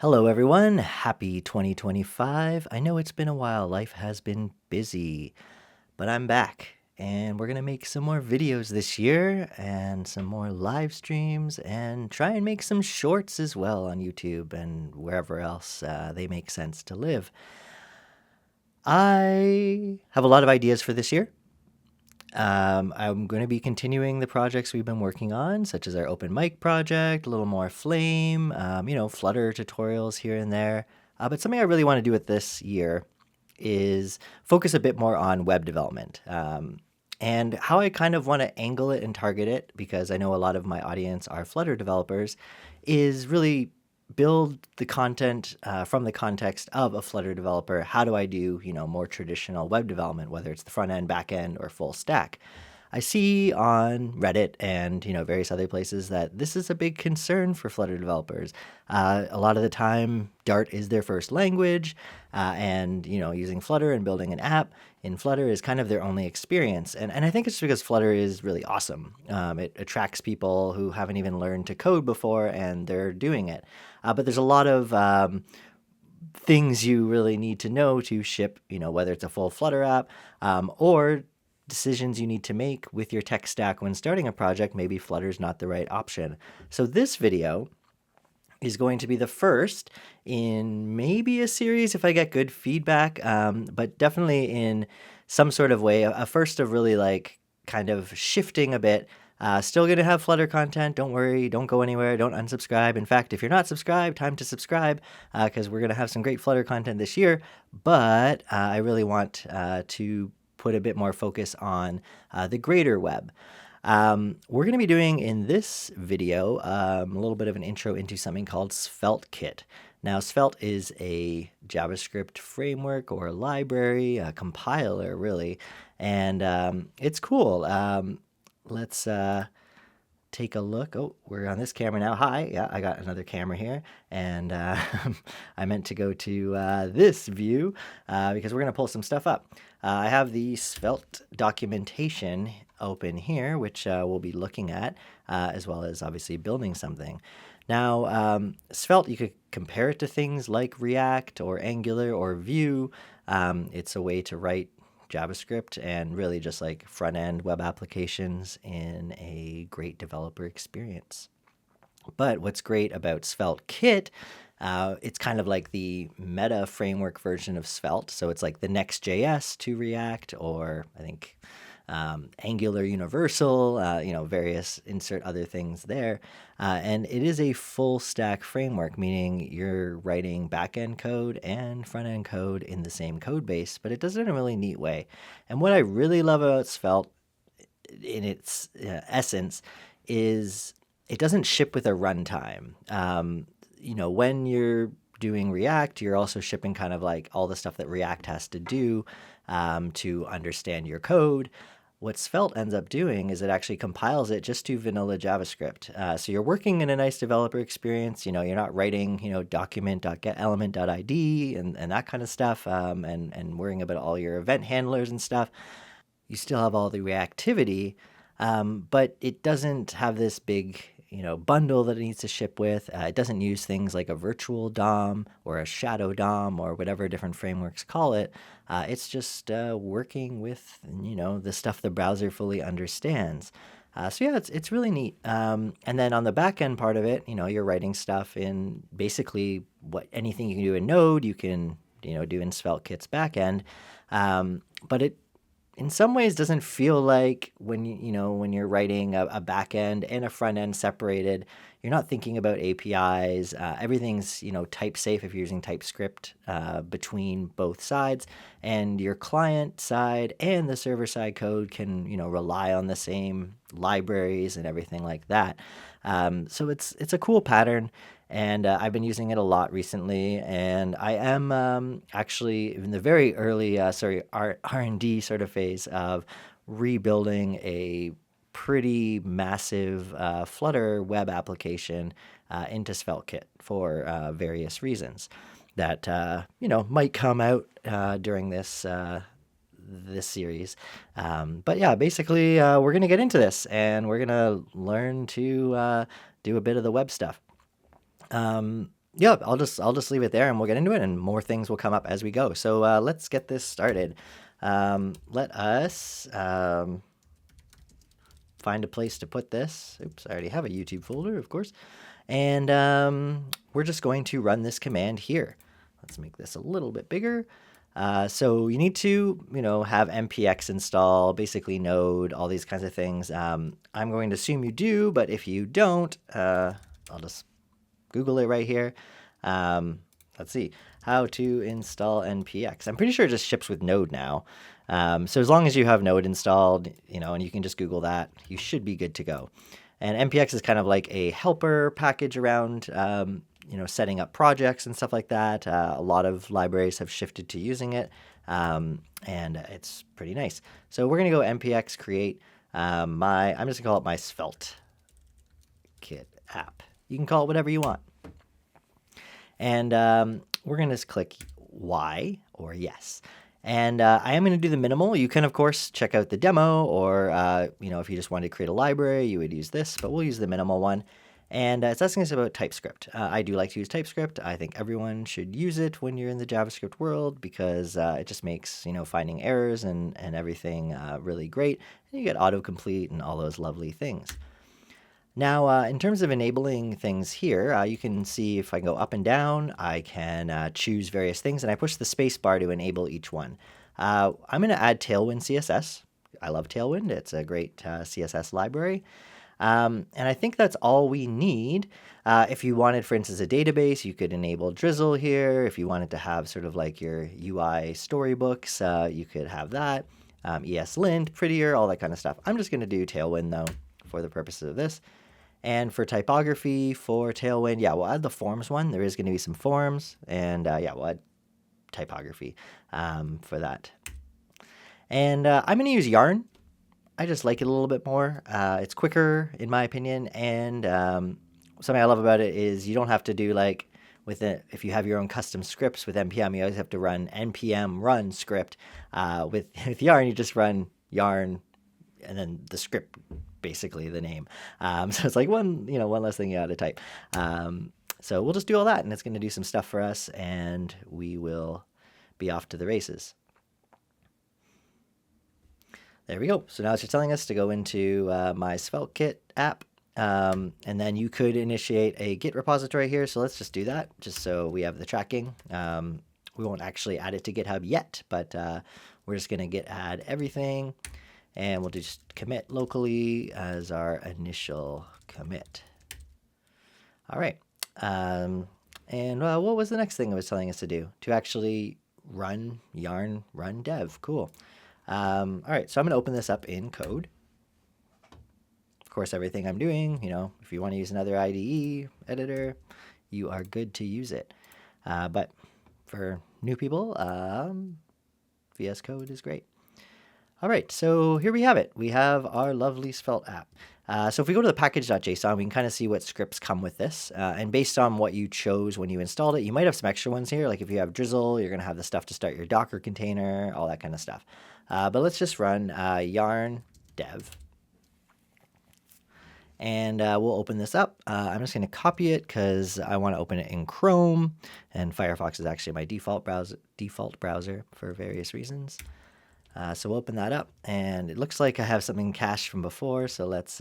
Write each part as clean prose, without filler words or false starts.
Hello, everyone. Happy 2025. I know it's been a while. Life has been busy, but I'm back and we're going to make some more videos this year and some more live streams and try and make some shorts as well on YouTube and wherever else they make sense to live. I have a lot of ideas for this year. I'm going to be continuing the projects we've been working on, such as our open mic project, a little more Flame, Flutter tutorials here and there. But something I really want to do with this year is focus a bit more on web development. And how I kind of want to angle it and target it, because I know a lot of my audience are Flutter developers, is really build the content from the context of a Flutter developer. How do I do, more traditional web development, whether it's the front end, back end, or full stack? I see on Reddit and various other places that this is a big concern for Flutter developers. A lot of the time, Dart is their first language, and using Flutter and building an app in Flutter is kind of their only experience. And I think it's because Flutter is really awesome. It attracts people who haven't even learned to code before, and they're doing it. But there's a lot of things you really need to know to ship, whether it's a full Flutter app or decisions you need to make with your tech stack when starting a project. Maybe Flutter's not the right option. So this video is going to be the first in maybe a series if I get good feedback, but definitely in some sort of way, a first of really like kind of shifting a bit. Still going to have Flutter content. Don't worry. Don't go anywhere. Don't unsubscribe. In fact, if you're not subscribed, time to subscribe because we're going to have some great Flutter content this year. But I really want to put a bit more focus on the greater web. We're going to be doing in this video a little bit of an intro into something called SvelteKit. Now, Svelte is a JavaScript framework or a library, a compiler, really, and it's cool. Let's take a look. Oh, we're on this camera now. Hi. Yeah, I got another camera here. And I meant to go to this view because we're going to pull some stuff up. I have the Svelte documentation open here, which we'll be looking at, as well as obviously building something. Now, Svelte, you could compare it to things like React or Angular or Vue. It's a way to write JavaScript and really just like front-end web applications in a great developer experience. But what's great about SvelteKit, it's kind of like the meta framework version of Svelte. So it's like the Next.js to React, or I think Angular Universal, various insert other things there. And it is a full stack framework, meaning you're writing back-end code and front-end code in the same code base, but it does it in a really neat way. And what I really love about Svelte in its essence is it doesn't ship with a runtime. When you're doing React, you're also shipping kind of like all the stuff that React has to do to understand your code. What Svelte ends up doing is it actually compiles it just to vanilla JavaScript. So you're working in a nice developer experience. You're not writing, document.getElement.id and that kind of stuff, and worrying about all your event handlers and stuff. You still have all the reactivity, but it doesn't have this big bundle that it needs to ship with. It doesn't use things like a virtual DOM or a shadow DOM or whatever different frameworks call it. It's just working with the stuff the browser fully understands. So yeah, it's really neat. And then on the back end part of it, you're writing stuff in basically anything you can do in Node, you can do in SvelteKit's back end. But it in some ways doesn't feel like when you're writing a back end and a front end separated, you're not thinking about APIs. Everything's type safe if you're using TypeScript between both sides, and your client side and the server side code can rely on the same libraries and everything like that. So it's a cool pattern. And I've been using it a lot recently, and I am actually in the very early R&D sort of phase of rebuilding a pretty massive Flutter web application into SvelteKit for various reasons that might come out during this series. But yeah, basically we're gonna get into this, and we're gonna learn to do a bit of the web stuff. Yeah, I'll just leave it there and we'll get into it, and more things will come up as we go. So let's get this started. Let us find a place to put this. Oops, I already have a YouTube folder, of course. And we're just going to run this command here. Let's make this a little bit bigger. So you need to, have npx install, basically node, all these kinds of things. I'm going to assume you do, but if you don't, I'll just Google it right here. Let's see, how to install npx. I'm pretty sure it just ships with Node now. So as long as you have Node installed, and you can just Google that, you should be good to go. And npx is kind of like a helper package around, setting up projects and stuff like that. A lot of libraries have shifted to using it, and it's pretty nice. So we're going to go npx create I'm just going to call it my SvelteKit app. You can call it whatever you want. And we're going to just click Y or yes. And I am going to do the minimal. You can, of course, check out the demo, or, if you just wanted to create a library, you would use this, but we'll use the minimal one. And it's asking us about TypeScript. I do like to use TypeScript. I think everyone should use it when you're in the JavaScript world, because it just makes, finding errors and everything really great. And you get autocomplete and all those lovely things. Now, in terms of enabling things here, you can see if I go up and down, I can choose various things, and I push the space bar to enable each one. I'm going to add Tailwind CSS. I love Tailwind. It's a great CSS library. And I think that's all we need. If you wanted, for instance, a database, you could enable Drizzle here. If you wanted to have sort of like your UI storybooks, you could have that. ESLint, prettier, all that kind of stuff. I'm just going to do Tailwind, though, for the purposes of this. And for typography, for Tailwind, we'll add the forms one. There is going to be some forms, and we'll add typography for that. And I'm going to use Yarn. I just like it a little bit more. It's quicker, in my opinion, and something I love about it is you don't have to do if you have your own custom scripts with npm, you always have to run npm run script. With Yarn, you just run yarn and then the script, basically the name. So it's like one less thing you got to type. So we'll just do all that, and it's going to do some stuff for us, and we will be off to the races. There we go. So now it's just telling us to go into my SvelteKit app, and then you could initiate a Git repository here. So let's just do that, just so we have the tracking. We won't actually add it to GitHub yet, but we're just going to git add everything. And we'll just commit locally as our initial commit. All right. And what was the next thing it was telling us to do? To actually run yarn run dev. Cool. All right. So I'm going to open this up in code. Of course, everything I'm doing, if you want to use another IDE editor, you are good to use it. But for new people, VS Code is great. All right, so here we have it. We have our lovely Svelte app. So if we go to the package.json, we can kind of see what scripts come with this. And based on what you chose when you installed it, you might have some extra ones here. Like if you have Drizzle, you're going to have the stuff to start your Docker container, all that kind of stuff. But let's just run yarn dev. And we'll open this up. I'm just going to copy it because I want to open it in Chrome. And Firefox is actually my default browser for various reasons. So we'll open that up, and it looks like I have something cached from before. So let's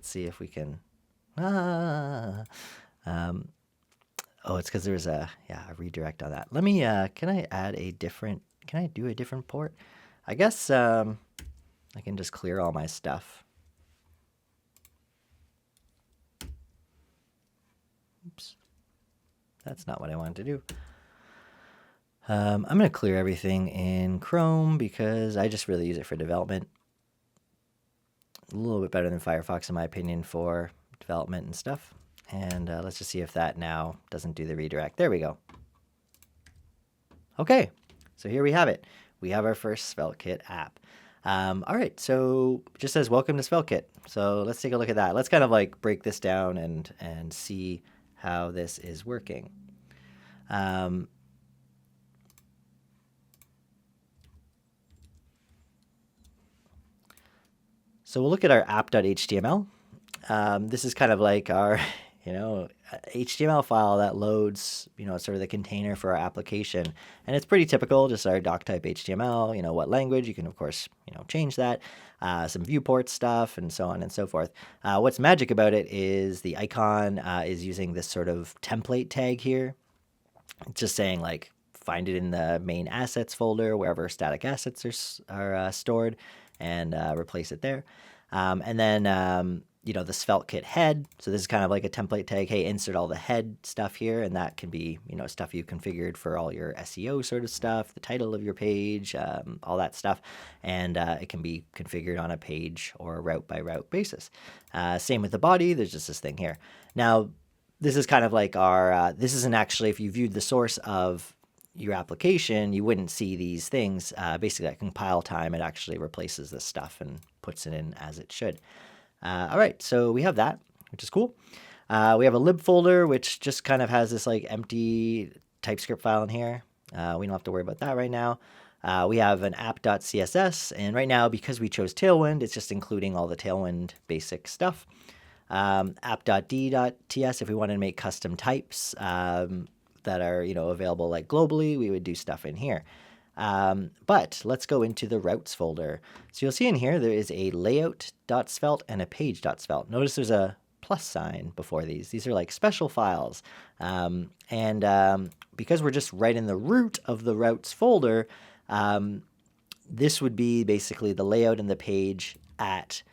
see if we can. Oh, it's because there was a redirect on that. Let me. Can I add a different? Can I do a different port? I guess I can just clear all my stuff. Oops, that's not what I wanted to do. I'm going to clear everything in Chrome because I just really use it for development. A little bit better than Firefox, in my opinion, for development and stuff. And let's just see if that now doesn't do the redirect. There we go. Okay, so here we have it. We have our first SvelteKit app. All right, so it just says welcome to SvelteKit. So let's take a look at that. Let's kind of like break this down and see how this is working. So we'll look at our app.html. This is kind of like our, HTML file that loads, sort of the container for our application. And it's pretty typical, just our doc type HTML, what language. You can, of course, change that. Some viewport stuff and so on and so forth. What's magic about it is the icon is using this sort of template tag here. It's just saying like, find it in the main assets folder, wherever static assets are stored, and replace it there. And then, the SvelteKit head. So this is kind of like a template tag. Hey, insert all the head stuff here. And that can be, stuff you configured for all your SEO sort of stuff, the title of your page, all that stuff. And it can be configured on a page or a route by route basis. Same with the body. There's just this thing here. Now, this is kind of like our, this isn't actually, if you viewed the source of your application, you wouldn't see these things. Basically, at compile time, it actually replaces this stuff and puts it in as it should. All right, so we have that, which is cool. We have a lib folder, which just kind of has this like empty TypeScript file in here. We don't have to worry about that right now. We have an app.css, and right now, because we chose Tailwind, it's just including all the Tailwind basic stuff. App.d.ts, if we wanted to make custom types that are available like globally, we would do stuff in here. But let's go into the routes folder. So you'll see in here there is a layout.svelte and a page.svelte. Notice there's a plus sign before these. These are like special files. Because we're just right in the root of the routes folder, this would be basically the layout and the page at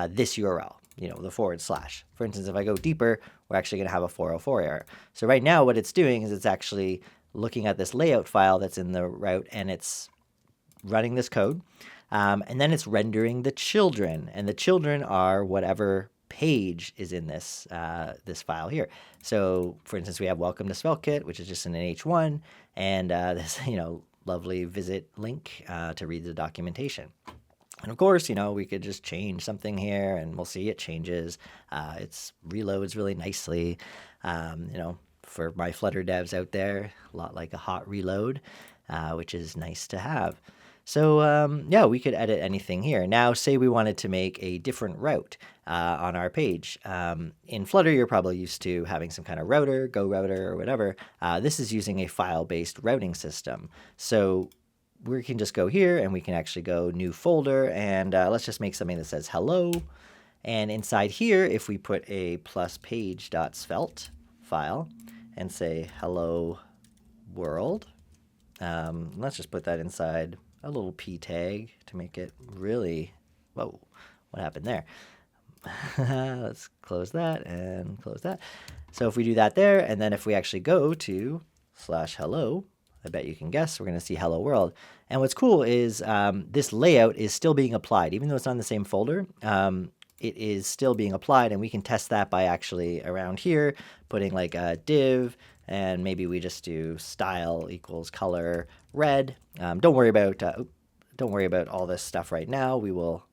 this URL. The /. For instance, if I go deeper, we're actually going to have a 404 error. So right now what it's doing is it's actually looking at this layout file that's in the route, and it's running this code. And then it's rendering the children. And the children are whatever page is in this this file here. So for instance, we have welcome to SvelteKit, which is just in an H1, and this lovely visit link to read the documentation. And of course, we could just change something here, and we'll see it changes. It reloads really nicely. For my Flutter devs out there, a lot like a hot reload, which is nice to have. So yeah, we could edit anything here. Now, say we wanted to make a different route on our page. In Flutter, you're probably used to having some kind of router, Go router, or whatever. This is using a file-based routing system. So we can just go here and we can actually go new folder, and let's just make something that says hello. And inside here, if we put a plus page.svelte file and say hello world, let's just put that inside a little p tag to make it really, whoa, what happened there? Let's close that and close that. So if we do that there, and then if we actually go to /hello, I bet you can guess, we're going to see hello world. And what's cool is this layout is still being applied. Even though it's not in the same folder, it is still being applied, and we can test that by actually around here putting like a div, and maybe we just do style equals color red. Don't worry about all this stuff right now. We will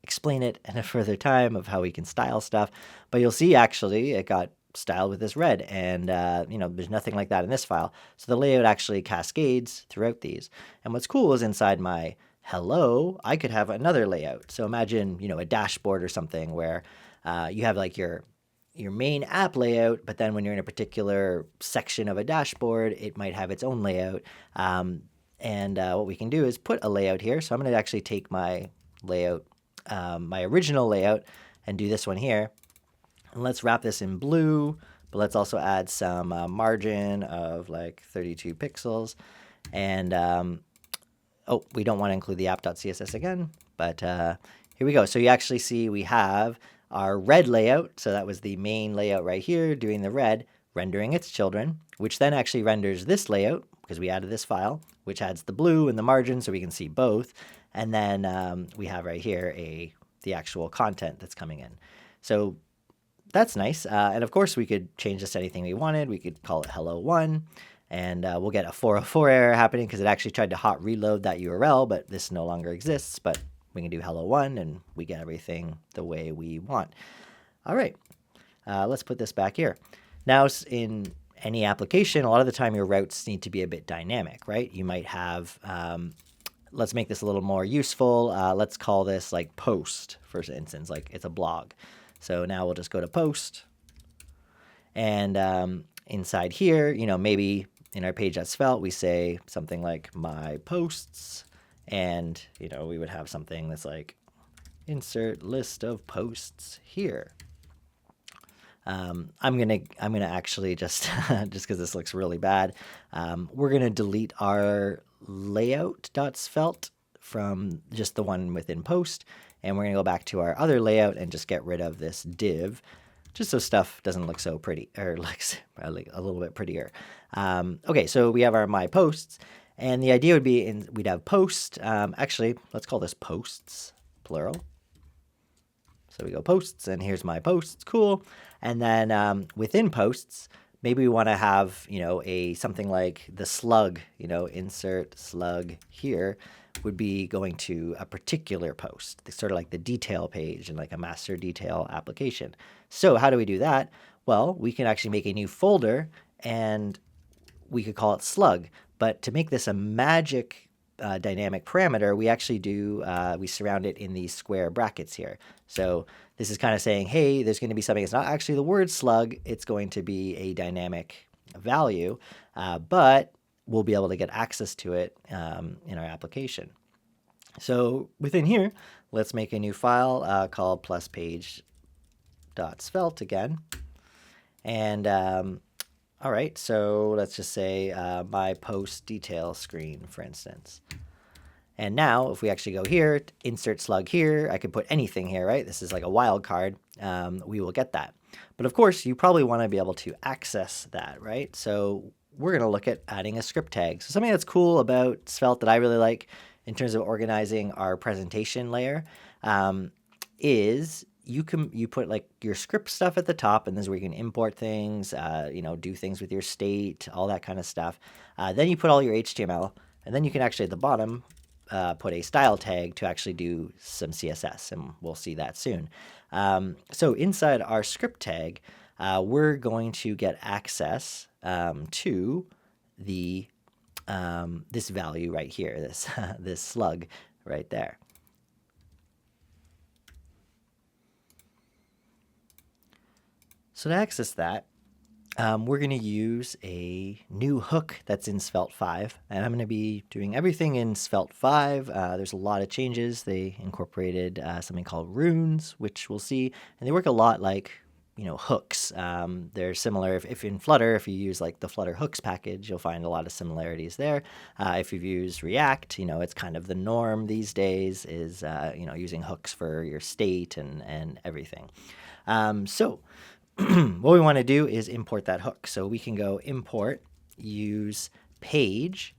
explain it in a further time of how we can style stuff. But you'll see actually it got styled with this red, and there's nothing like that in this file. So the layout actually cascades throughout these. And what's cool is inside my hello, I could have another layout. So imagine a dashboard or something where you have like your main app layout, but then when you're in a particular section of a dashboard, it might have its own layout. What we can do is put a layout here. So I'm going to actually take my layout, my original layout, and do this one here. And let's wrap this in blue, but let's also add some margin of like 32 pixels. And we don't want to include the app.css again, but here we go. So you actually see we have our red layout. So that was the main layout right here doing the red, rendering its children, which then actually renders this layout because we added this file, which adds the blue and the margin so we can see both. And then we have right here the actual content that's coming in. So that's nice. And of course, we could change this to anything we wanted. We could call it hello1, and we'll get a 404 error happening because it actually tried to hot reload that URL, but this no longer exists. But we can do hello1, and we get everything the way we want. All right, let's put this back here. Now, in any application, a lot of the time your routes need to be a bit dynamic, right? You might have, let's make this a little more useful. Let's call this like post, for instance, like it's a blog. So now we'll just go to post. And inside here, maybe in our page.svelte, we say something like my posts. And, we would have something that's like insert list of posts here. I'm gonna actually just because this looks really bad, we're gonna delete our layout.svelte from just the one within post, and we're gonna go back to our other layout and just get rid of this div, just so stuff doesn't look so pretty, or looks like a little bit prettier. Okay, so we have our my posts, and the idea would be we'd have post. Actually, let's call this posts plural. So we go posts, and here's my posts, cool. And then within posts, maybe we want to have, something like the slug, insert slug here would be going to a particular post. It's sort of like the detail page in like a master detail application. So how do we do that? Well, we can actually make a new folder, and we could call it slug. But to make this a magic dynamic parameter, we actually we surround it in these square brackets here. So this is kind of saying, hey, there's going to be something. It's not actually the word slug. It's going to be a dynamic value, but we'll be able to get access to it in our application. So within here, let's make a new file called pluspage.svelte again. And all right, so let's just say my post detail screen, for instance. And now if we actually go here, insert slug here, I could put anything here, right? This is like a wildcard. We will get that. But of course, you probably want to be able to access that, right? So we're going to look at adding a script tag. So something that's cool about Svelte that I really like in terms of organizing our presentation layer is you put like your script stuff at the top, and this is where you can import things, do things with your state, all that kind of stuff. Then you put all your HTML, and then you can actually at the bottom put a style tag to actually do some CSS, and we'll see that soon. So inside our script tag, we're going to get access to the this value right here, this slug right there. So to access that, we're going to use a new hook that's in Svelte 5, and I'm going to be doing everything in Svelte 5. There's a lot of changes. They incorporated something called runes, which we'll see, and they work a lot like hooks. They're similar. If in Flutter, if you use like the Flutter hooks package, you'll find a lot of similarities there. If you've used React, it's kind of the norm these days is using hooks for your state and everything. So what we want to do is import that hook. So we can go import use page.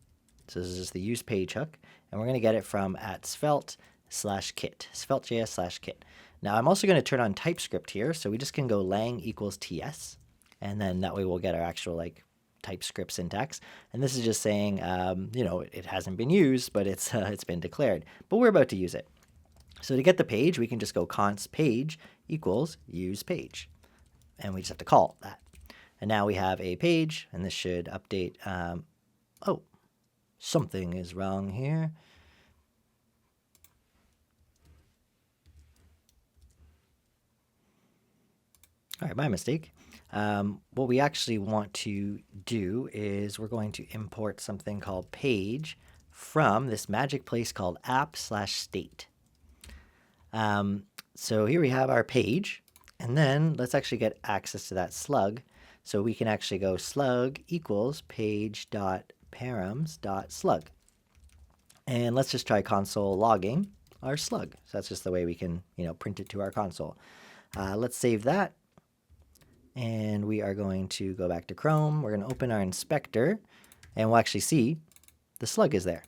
So this is just the use page hook, and we're going to get it from @svelte/kit, svelte.js/kit. Now I'm also going to turn on TypeScript here, so we just can go lang equals ts, and then that way we'll get our actual like TypeScript syntax. And this is just saying, it hasn't been used, but it's been declared. But we're about to use it. So to get the page, we can just go const page equals use page. And we just have to call that. And now we have a page, and this should update. Oh, something is wrong here. All right, my mistake. What we actually want to do is we're going to import something called page from this magic place called app/state. So here we have our page. And then let's actually get access to that slug. So we can actually go slug equals page.params.slug. And let's just try console logging our slug. So that's just the way we can, print it to our console. Let's save that. And we are going to go back to Chrome. We're going to open our inspector, and we'll actually see the slug is there.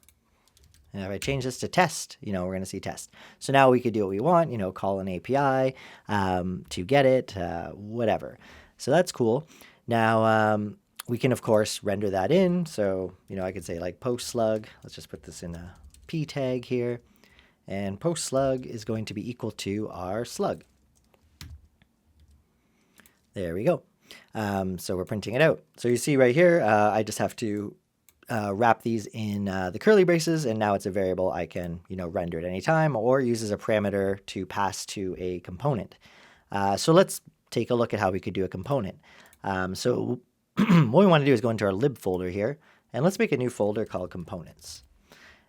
And if I change this to test, we're going to see test. So now we could do what we want, call an API to get it, whatever. So that's cool. Now we can, of course, render that in. So, I could say like post slug. Let's just put this in a p tag here. And post slug is going to be equal to our slug. There we go. So we're printing it out. So you see right here, I just have to wrap these in the curly braces, and now it's a variable I can render at any time or use as a parameter to pass to a component. So let's take a look at how we could do a component. So what we want to do is go into our lib folder here, and let's make a new folder called components.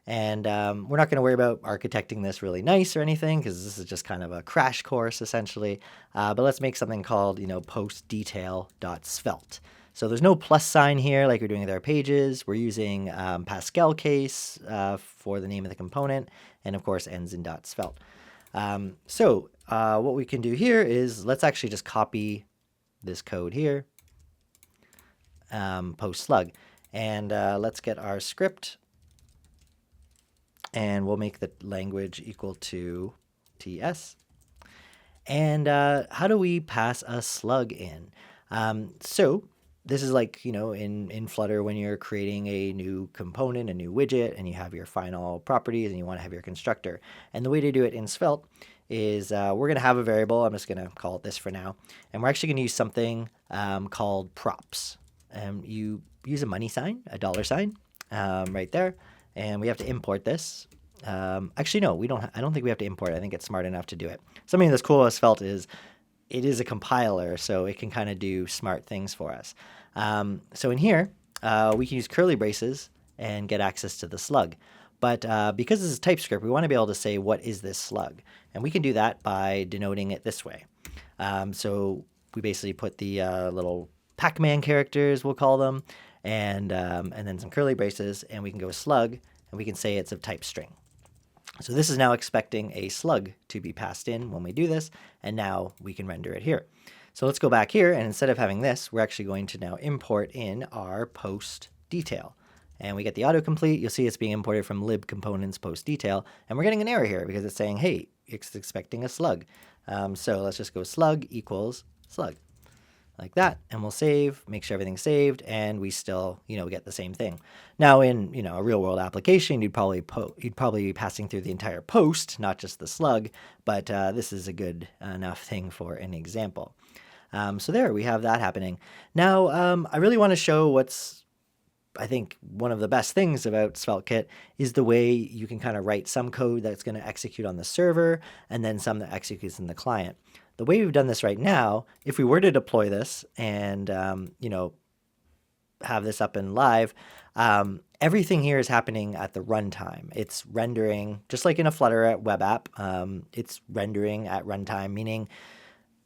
And we're not going to worry about architecting this really nice or anything, because this is just kind of a crash course essentially. But let's make something called, postdetail.svelte. So there's no plus sign here like we're doing with our pages. We're using Pascal case for the name of the component, and of course ends in .svelte. So what we can do here is let's actually just copy this code here, post slug, and let's get our script, and we'll make the language equal to TS. And how do we pass a slug in? So this is like, in Flutter when you're creating a new component, a new widget, and you have your final properties and you want to have your constructor. And the way to do it in Svelte is we're going to have a variable. I'm just going to call it this for now. And we're actually going to use something called props. You use a money sign, a dollar sign right there. And we have to import this. Actually, no, we don't. I don't think we have to import it. I think it's smart enough to do it. Something that's cool about Svelte is it is a compiler, so it can kind of do smart things for us. So in here, we can use curly braces and get access to the slug. But because this is TypeScript, we want to be able to say, what is this slug? And we can do that by denoting it this way. So we basically put the little Pac-Man characters, we'll call them, and then some curly braces, and we can go slug, and we can say it's of type string. So this is now expecting a slug to be passed in when we do this, and now we can render it here. So let's go back here, and instead of having this, we're actually going to now import in our post detail. And we get the autocomplete. You'll see it's being imported from lib components post detail, and we're getting an error here because it's saying, hey, it's expecting a slug. So let's just go slug equals slug, like that, and we'll save, make sure everything's saved, and we still, get the same thing. Now in, a real world application, you'd probably be passing through the entire post, not just the slug, but this is a good enough thing for an example. So there we have that happening. Now, I really want to show what's, I think, one of the best things about SvelteKit is the way you can kind of write some code that's going to execute on the server and then some that executes in the client. The way we've done this right now, if we were to deploy this and, have this up and live, everything here is happening at the runtime. It's rendering, just like in a Flutter web app, it's rendering at runtime, meaning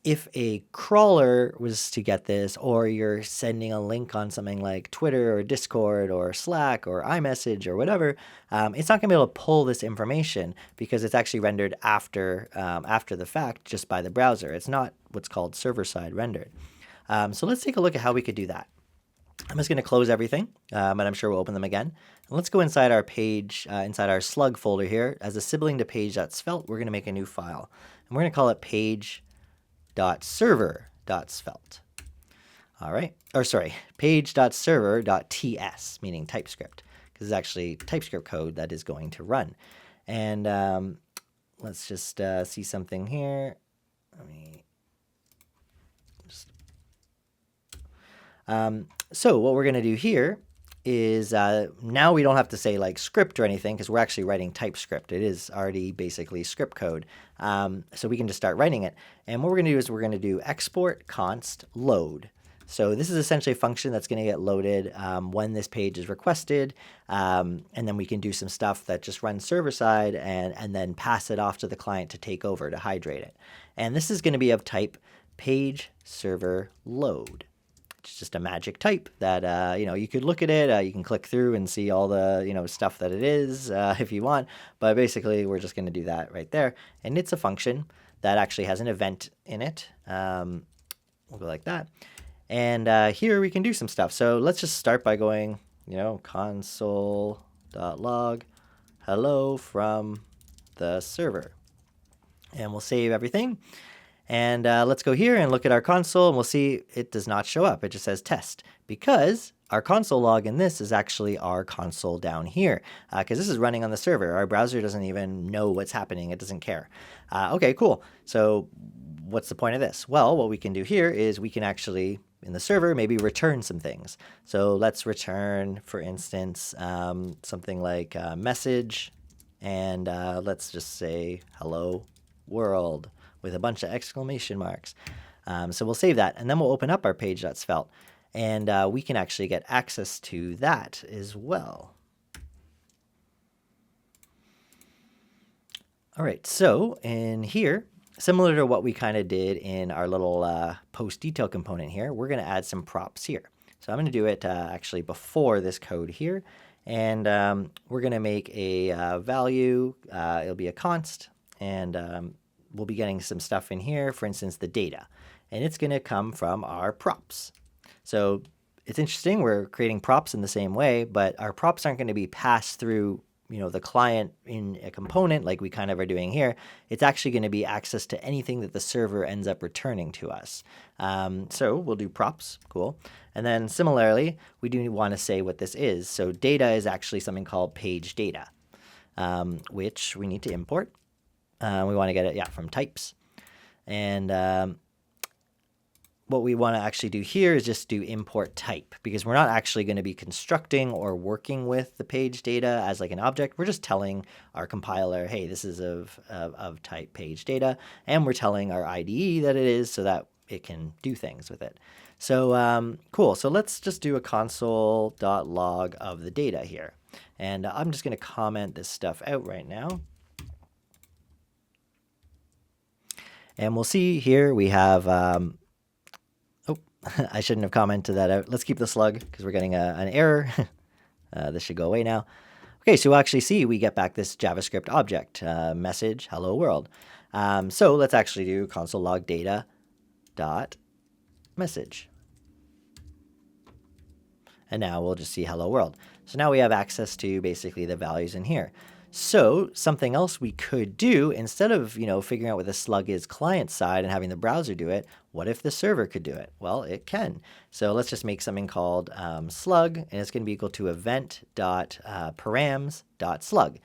if a crawler was to get this, or you're sending a link on something like Twitter or Discord or Slack or iMessage or whatever, it's not going to be able to pull this information because it's actually rendered after the fact just by the browser. It's not what's called server-side rendered. So let's take a look at how we could do that. I'm just going to close everything, but I'm sure we'll open them again. And let's go inside our page, inside our slug folder here. As a sibling to page.svelte, we're going to make a new file. And we're going to call it page.server.svelte. All right, or sorry, page.server.ts, meaning TypeScript, because it's actually TypeScript code that is going to run. And let's just see something here. Let me just... So what we're going to do here is now we don't have to say like script or anything because we're actually writing TypeScript. It is already basically script code. So we can just start writing it. And what we're going to do is we're going to do export const load. So this is essentially a function that's going to get loaded when this page is requested. And then we can do some stuff that just runs server side and then pass it off to the client to take over, to hydrate it. And this is going to be of type page server load. It's just a magic type that, you could look at it, you can click through and see all the, stuff that it is if you want. But basically, we're just going to do that right there. And it's a function that actually has an event in it. We'll go like that. And here we can do some stuff. So let's just start by going, console.log hello from the server. And we'll save everything. And let's go here and look at our console, and we'll see it does not show up. It just says test, because our console log in this is actually our console down here, because this is running on the server. Our browser doesn't even know what's happening. It doesn't care. Okay, cool. So what's the point of this? Well, what we can do here is we can actually, in the server, maybe return some things. So let's return, for instance, something like message, and let's just say hello world. with a bunch of exclamation marks. So we'll save that, and then we'll open up our page.svelte, and we can actually get access to that as well. All right, so in here, similar to what we kind of did in our little post detail component here, we're going to add some props here. So I'm going to do it actually before this code here, and we're going to make a value. It'll be a const, and we'll be getting some stuff in here, for instance, the data, and it's going to come from our props. So it's interesting, we're creating props in the same way, but our props aren't going to be passed through the client in a component like we kind of are doing here. It's actually going to be access to anything that the server ends up returning to us. So we'll do props, cool. And then similarly, we do want to say what this is. So data is actually something called page data, which we need to import. We want to get it, from types. And what we want to actually do here is just do import type, because we're not actually going to be constructing or working with the page data as like an object. We're just telling our compiler, hey, this is of type page data, and we're telling our IDE that it is so that it can do things with it. So cool. So let's just do a console.log of the data here. And I'm just going to comment this stuff out right now. And we'll see here we have I shouldn't have commented that out. Let's keep the slug because we're getting an error. This should go away now. Okay, so we'll actually see we get back this JavaScript object, message, hello world. So let's actually do console log data dot message. And now we'll just see hello world. So now we have access to basically the values in here. So something else we could do, instead of figuring out what the slug is client side and having the browser do it, what if the server could do it? Well, it can. So let's just make something called slug, and it's going to be equal to event.params.slug.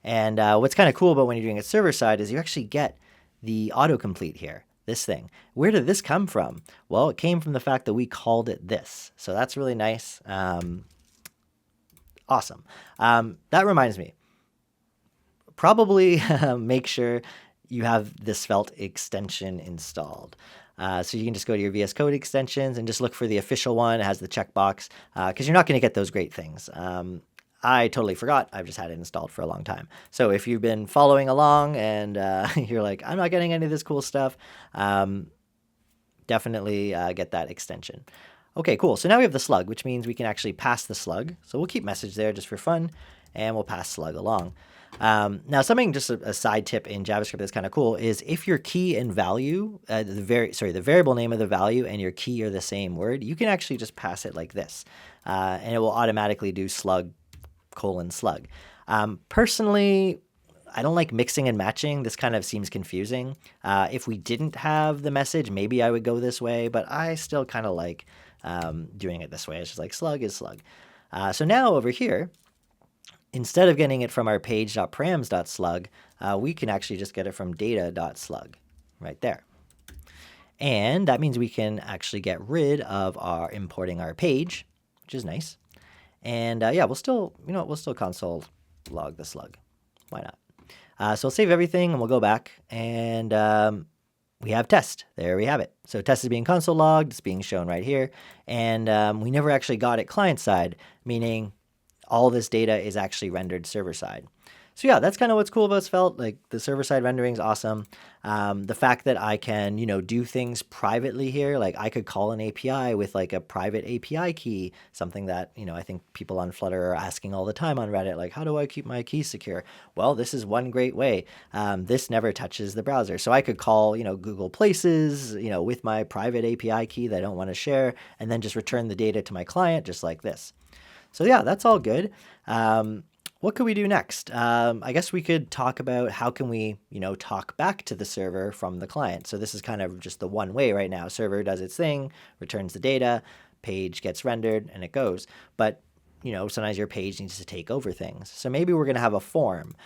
And what's kind of cool about when you're doing it server side is you actually get the autocomplete here, this thing. Where did this come from? Well, it came from the fact that we called it this. So that's really nice. Awesome. That reminds me. Probably make sure you have the Svelte extension installed. So you can just go to your VS Code extensions and just look for the official one. It has the checkbox because you're not going to get those great things. I totally forgot. I've just had it installed for a long time. So if you've been following along and you're like, I'm not getting any of this cool stuff, definitely get that extension. Okay, cool. So now we have the slug, which means we can actually pass the slug. So we'll keep message there just for fun, and we'll pass slug along. Now, something just a side tip in JavaScript that's kind of cool is if your key and value, the variable name of the value and your key are the same word, you can actually just pass it like this, and it will automatically do slug : slug. Personally, I don't like mixing and matching. This kind of seems confusing. If we didn't have the message, maybe I would go this way, but I still kind of like doing it this way. It's just like slug is slug. So now over here, instead of getting it from our page.params.slug, we can actually just get it from data.slug right there. And that means we can actually get rid of our importing our page, which is nice. And yeah, we'll still console log the slug. Why not? So we'll save everything and we'll go back and we have test. There we have it. So test is being console logged. It's being shown right here. And we never actually got it client side, meaning all this data is actually rendered server side. So yeah, that's kind of what's cool about Svelte. Like the server side rendering is awesome. The fact that I can, do things privately here, like I could call an API with like a private API key, something that, I think people on Flutter are asking all the time on Reddit, like, how do I keep my keys secure? Well, this is one great way. This never touches the browser. So I could call, Google Places, with my private API key that I don't want to share, and then just return the data to my client just like this. So yeah, that's all good. What could we do next? I guess we could talk about how can we, talk back to the server from the client. So this is kind of just the one way right now. Server does its thing, returns the data, page gets rendered, and it goes. But, sometimes your page needs to take over things. So maybe we're going to have a form.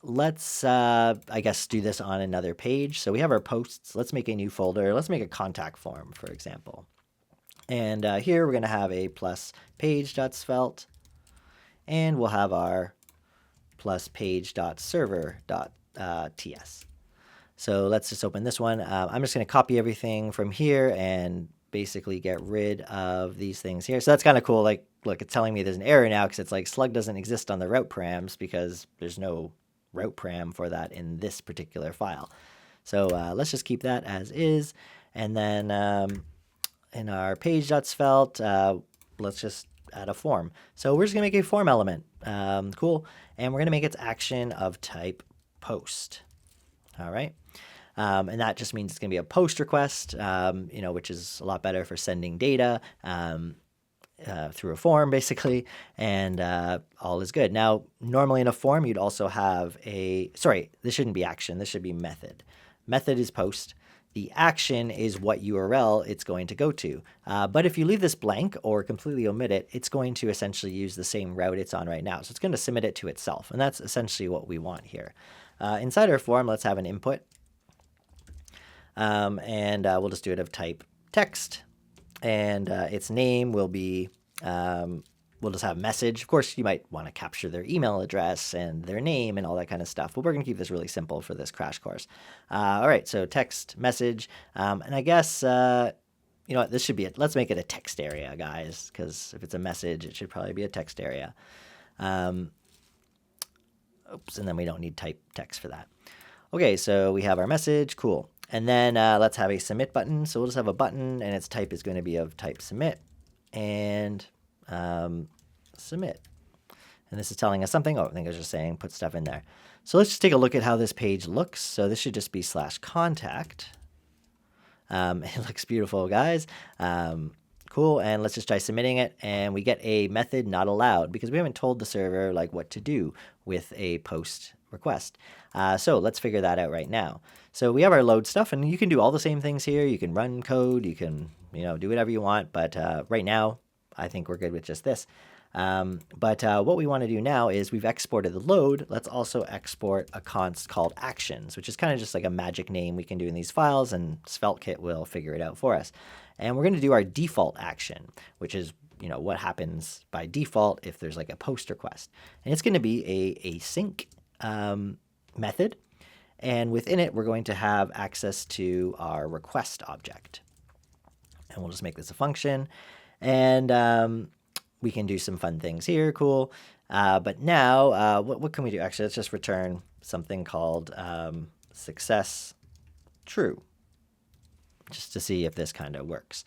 Let's, I guess, do this on another page. So we have our posts. Let's make a new folder. Let's make a contact form, for example. And here we're going to have a plus page.svelte. And we'll have our plus page.server.ts. So let's just open this one. I'm just going to copy everything from here and basically get rid of these things here. So that's kind of cool. Like, look, it's telling me there's an error now because it's like slug doesn't exist on the route params because there's no route param for that in this particular file. So let's just keep that as is. And then in our page.svelte, let's just add a form. So we're just going to make a form element. Cool. And we're going to make its action of type post. All right. And that just means it's going to be a post request, which is a lot better for sending data through a form, basically, and all is good. Now, normally in a form, you'd also have this shouldn't be action. This should be method. Method is post. The action is what URL it's going to go to. But if you leave this blank or completely omit it, it's going to essentially use the same route it's on right now. So it's going to submit it to itself. And that's essentially what we want here. Inside our form, let's have an input. And we'll just do it of type text. And its name will be, we'll just have message. Of course, you might want to capture their email address and their name and all that kind of stuff. But we're going to keep this really simple for this crash course. All right, so text, message. And I guess, you know what, this should be it. Let's make it a text area, guys, because if it's a message, it should probably be a text area. Oops, and then we don't need type text for that. Okay, so we have our message. Cool. And then let's have a submit button. So we'll just have a button, and its type is going to be of type submit. And submit. And this is telling us something. Oh, I think I was just saying put stuff in there. So let's just take a look at how this page looks. So this should just be /contact. It looks beautiful, guys. Cool. And let's just try submitting it. And we get a method not allowed because we haven't told the server like what to do with a post request. So let's figure that out right now. So we have our load stuff, and you can do all the same things here. You can run code. You can, do whatever you want. But right now, I think we're good with just this. But what we want to do now is we've exported the load. Let's also export a const called actions, which is kind of just like a magic name we can do in these files, and SvelteKit will figure it out for us. And we're going to do our default action, which is what happens by default if there's like a post request. And it's going to be a async method. And within it, we're going to have access to our request object. And we'll just make this a function. And we can do some fun things here. Cool. But now, what can we do? Actually, let's just return something called success true, just to see if this kind of works.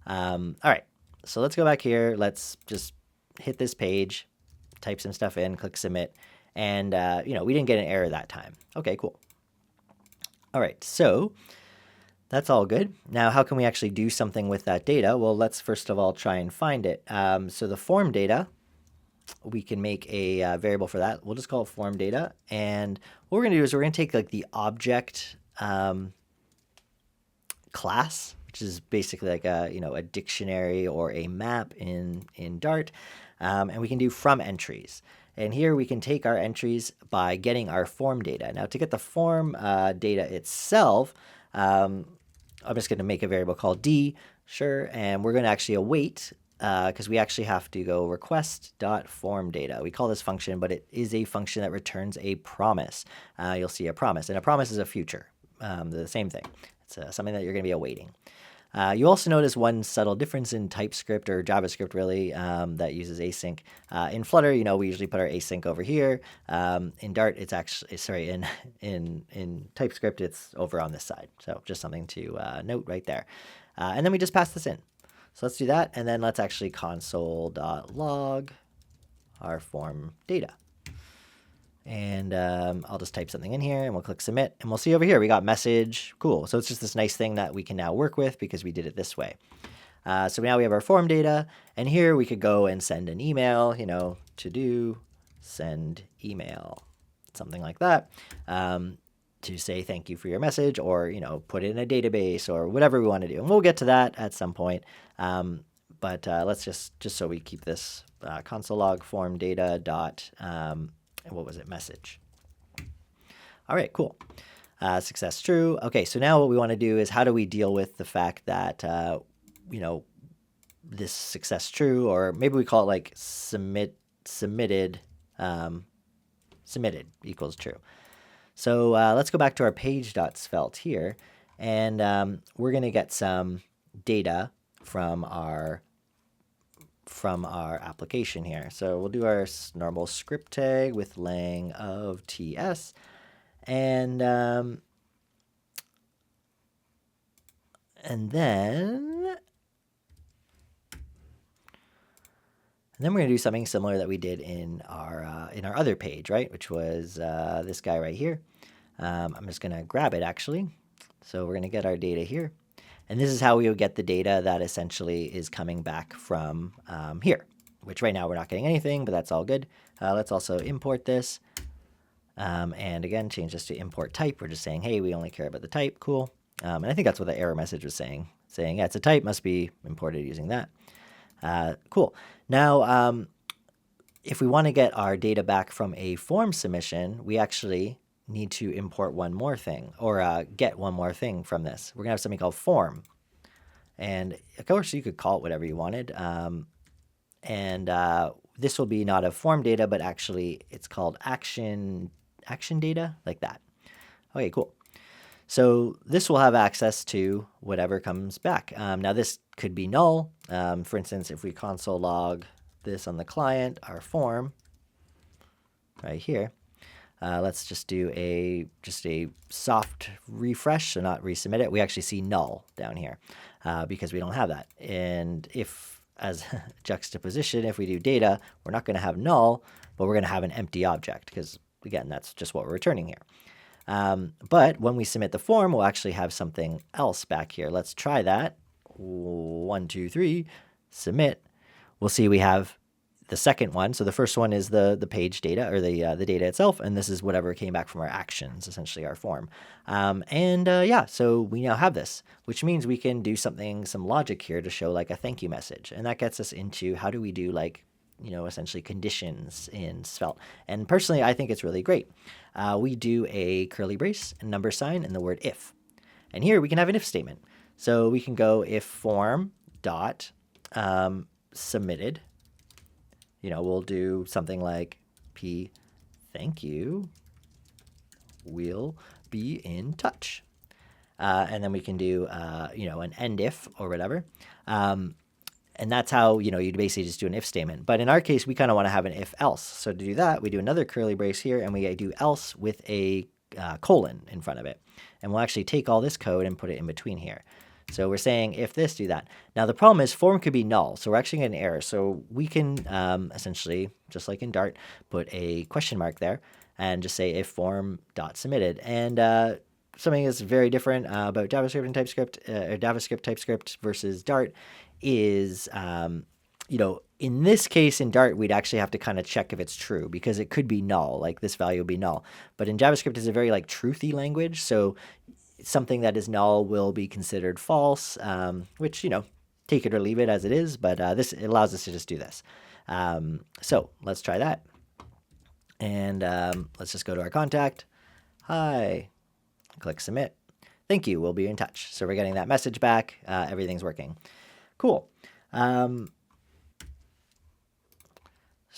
All right. So let's go back here. Let's just hit this page, type some stuff in, click submit. And, we didn't get an error that time. Okay, cool. All right, so that's all good. Now, how can we actually do something with that data? Well, let's first of all try and find it. So the form data, we can make a variable for that. We'll just call it form data. And what we're going to do is we're going to take like the object class, which is basically like a dictionary or a map in Dart, and we can do from entries. And here we can take our entries by getting our form data. Now to get the form data itself, I'm just going to make a variable called d, sure, and we're going to actually await because we actually have to go request.formData. We call this function, but it is a function that returns a promise. You'll see a promise, and a promise is a future, the same thing. It's something that you're going to be awaiting. You also notice one subtle difference in TypeScript or JavaScript, really, that uses async. In Flutter, we usually put our async over here. In Dart, it's actually, sorry, in TypeScript, it's over on this side. So just something to note right there. And then we just pass this in. So let's do that, and then let's actually console.log our form data. And I'll just type something in here, and we'll click submit, and we'll see over here we got message. Cool. So it's just this nice thing that we can now work with because we did it this way. So now we have our form data, and here we could go and send an email, to do send email, something like that, to say thank you for your message, or put it in a database or whatever we want to do. And we'll get to that at some point. But let's just so we keep this console log form data dot what was it, message. All right, cool. Success true. Okay, so now what we want to do is how do we deal with the fact that, this success true, or maybe we call it like submitted equals true. So let's go back to our page.svelte here, and we're going to get some data from our application here. So we'll do our normal script tag with lang of ts, and then we're going to do something similar that we did in our other page, right? Which was this guy right here. I'm just going to grab it actually. So we're going to get our data here. And this is how we would get the data that essentially is coming back from here, which right now we're not getting anything, but that's all good. Let's also import this. And again, change this to import type. We're just saying, hey, we only care about the type. Cool. And I think that's what the error message was saying, yeah, it's a type, must be imported using that. Cool. Now, if we want to get our data back from a form submission, we actually need to import one more thing, or get one more thing from this. We're going to have something called form. And of course, you could call it whatever you wanted. This will be not a form data, but actually it's called action data, like that. Okay, cool. So this will have access to whatever comes back. Now this could be null. For instance, if we console log this on the client, our form right here, let's just do a soft refresh, so not resubmit it. We actually see null down here because we don't have that. And if, as juxtaposition, if we do data, we're not going to have null, but we're going to have an empty object because, again, that's just what we're returning here. But when we submit the form, we'll actually have something else back here. Let's try that. 1, 2, 3, submit. We'll see we have the second one. So the first one is the page data, or the data itself, and this is whatever came back from our actions, essentially our form. Yeah, so we now have this, which means we can do some logic here to show like a thank you message, and that gets us into how do we do like, essentially conditions in Svelte. And personally, I think it's really great. We do a curly brace, a number sign, and the word if. And here we can have an if statement. So we can go if form dot submitted. We'll do something like p thank you, we'll be in touch. And then we can do, an end if or whatever. And that's how, you'd basically just do an if statement. But in our case, we kind of want to have an if else. So to do that, we do another curly brace here, and we do else with a colon in front of it. And we'll actually take all this code and put it in between here. So we're saying if this, do that. Now the problem is form could be null, so we're actually getting an error. So we can essentially, just like in Dart, put a question mark there and just say if form.submitted. And something that's very different about JavaScript and TypeScript, or JavaScript TypeScript versus Dart is, in this case in Dart, we'd actually have to kind of check if it's true because it could be null, like this value will be null. But in JavaScript, it's a very like truthy language, so something that is null will be considered false, which, take it or leave it as it is, but this allows us to just do this. So let's try that. And let's just go to our contact. Hi, click submit. Thank you, we'll be in touch. So we're getting that message back. Everything's working. Cool. So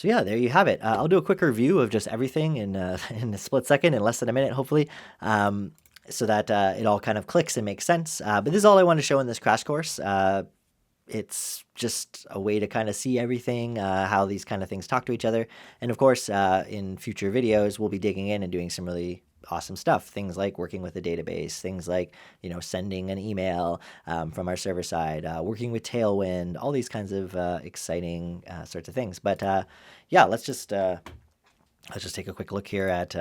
yeah, there you have it. I'll do a quick review of just everything in a split second, in less than a minute, hopefully. So that it all kind of clicks and makes sense. But this is all I want to show in this crash course. It's just a way to kind of see everything, how these kind of things talk to each other. And of course, in future videos, we'll be digging in and doing some really awesome stuff. Things like working with a database, things like, sending an email from our server side, working with Tailwind, all these kinds of exciting sorts of things. But yeah, let's just take a quick look here at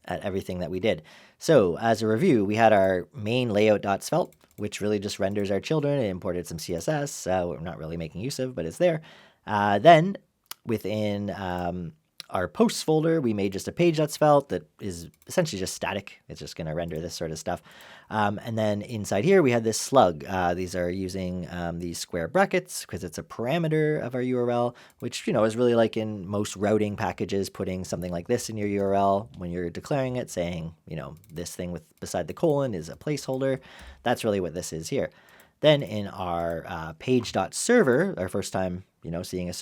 everything that we did. So as a review, we had our main layout.svelte, which really just renders our children. It imported some CSS, we're not really making use of, but it's there. Then within our posts folder, we made just a page.svelte that is essentially just static. It's just going to render this sort of stuff. And then inside here, we had this slug. These are using these square brackets because it's a parameter of our URL, which, is really like in most routing packages, putting something like this in your URL when you're declaring it, saying, this thing beside the colon is a placeholder. That's really what this is here. Then in our page.server, our first time, seeing the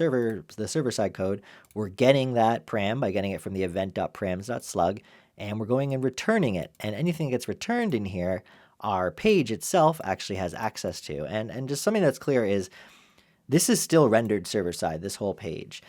server side code, we're getting that param by getting it from the event.params.slug. and we're going and returning it. And anything that gets returned in here, our page itself actually has access to. And just something that's clear is this is still rendered server-side, this whole page.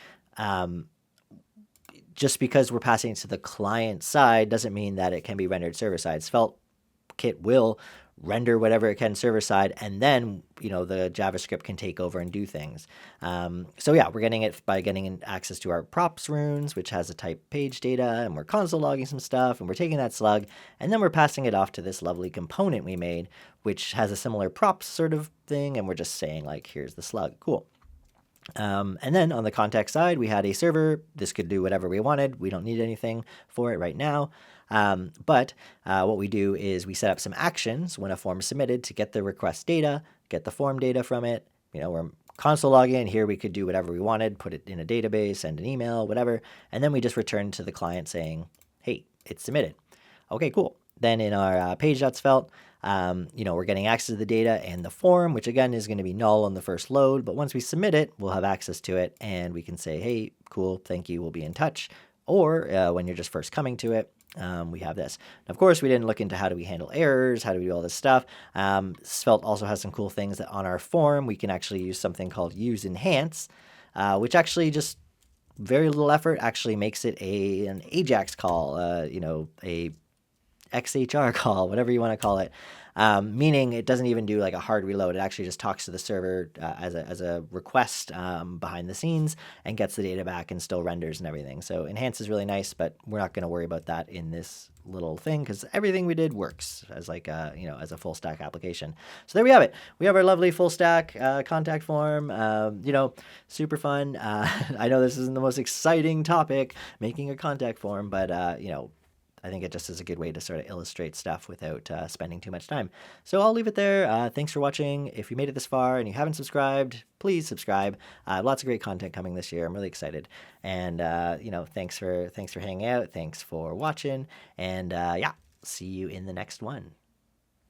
Just because we're passing it to the client side doesn't mean that it can be rendered server-side. SvelteKit will render whatever it can server-side, and then the JavaScript can take over and do things. So yeah, we're getting it by getting access to our props runes, which has a type page data, and we're console logging some stuff, and we're taking that slug, and then we're passing it off to this lovely component we made, which has a similar props sort of thing, and we're just saying like, here's the slug, cool. And then on the context side, we had a server. This could do whatever we wanted. We don't need anything for it right now. But what we do is we set up some actions when a form is submitted to get the request data, get the form data from it. We're console logging. Here we could do whatever we wanted, put it in a database, send an email, whatever. And then we just return to the client saying, hey, it's submitted. Okay, cool. Then in our page.svelte, we're getting access to the data and the form, which again is going to be null on the first load. But once we submit it, we'll have access to it, and we can say, hey, cool, thank you, we'll be in touch. Or when you're just first coming to it, we have this. And of course, we didn't look into how do we handle errors, how do we do all this stuff. Svelte also has some cool things that on our form, we can actually use something called use enhance, which actually just very little effort actually makes it an AJAX call, a XHR call, whatever you want to call it, meaning it doesn't even do like a hard reload. It actually just talks to the server as a request behind the scenes and gets the data back and still renders and everything. So enhance is really nice, but we're not going to worry about that in this little thing because everything we did works as like as a full stack application. So there we have it. We have our lovely full stack contact form. Super fun. I know this isn't the most exciting topic, making a contact form, but I think it just is a good way to sort of illustrate stuff without spending too much time. So I'll leave it there. Thanks for watching. If you made it this far and you haven't subscribed, please subscribe. Lots of great content coming this year. I'm really excited. And thanks for hanging out. Thanks for watching. And see you in the next one.